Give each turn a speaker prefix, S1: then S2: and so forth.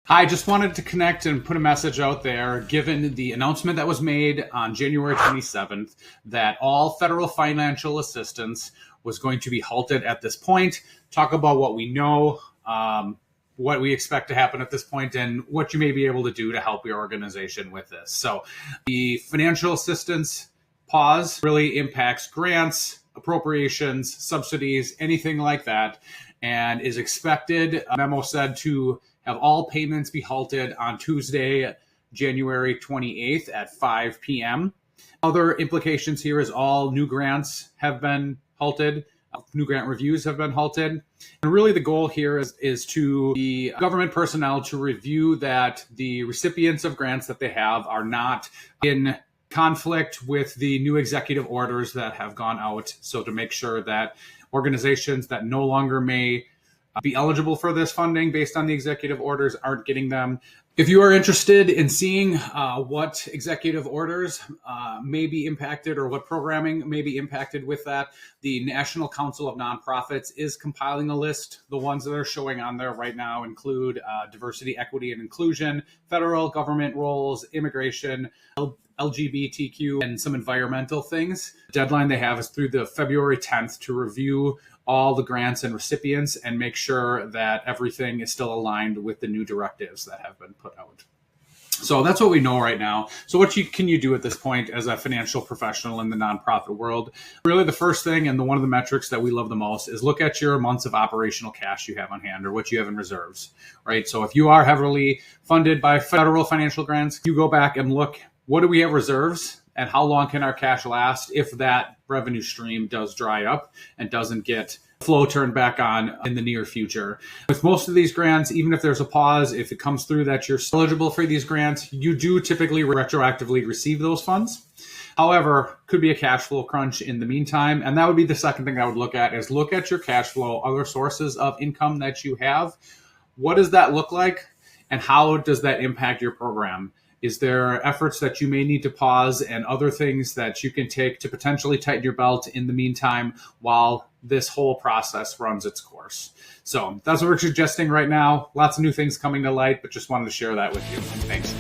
S1: I just wanted to connect and put a message out there, given the announcement that was made on January 27th that all federal financial assistance was going to be halted at this point. Talk about what we know, what we expect to happen at this point, and what you may be able to do to help your organization with this. So the financial assistance pause really impacts grants, appropriations, subsidies, anything like that, and is expected, a memo said, to have all payments be halted on Tuesday, January 28th at 5 p.m. Other implications here is all new grants have been halted. New grant reviews have been halted. And really the goal here is to the government personnel to review that the recipients of grants that they have are not in conflict with the new executive orders that have gone out. So to make sure that organizations that no longer may be eligible for this funding based on the executive orders aren't getting them. If you are interested in seeing what executive orders may be impacted or what programming may be impacted with that, the National Council of Nonprofits is compiling a list. The ones that are showing on there right now include diversity, equity, and inclusion, federal government roles, immigration, LGBTQ, and some environmental things. The deadline they have is through the February 10th to review all the grants and recipients and make sure that everything is still aligned with the new directives that have been put out. So that's what we know right now. So what can you do at this point as a financial professional in the nonprofit world? Really the first thing, and one of the metrics that we love the most, is look at your months of operational cash you have on hand or what you have in reserves, right? So if you are heavily funded by federal financial grants, you go back and look, what do we have reserves? And how long can our cash last if that revenue stream does dry up and doesn't get flow turned back on in the near future? With most of these grants, even if there's a pause, if it comes through that you're eligible for these grants, you do typically retroactively receive those funds. However, could be a cash flow crunch in the meantime. And that would be the second thing I would look at, is look at your cash flow, other sources of income that you have. What does that look like? And how does that impact your program? Is there efforts that you may need to pause and other things that you can take to potentially tighten your belt in the meantime while this whole process runs its course? So that's what we're suggesting right now. Lots of new things coming to light, but just wanted to share that with you. Thanks.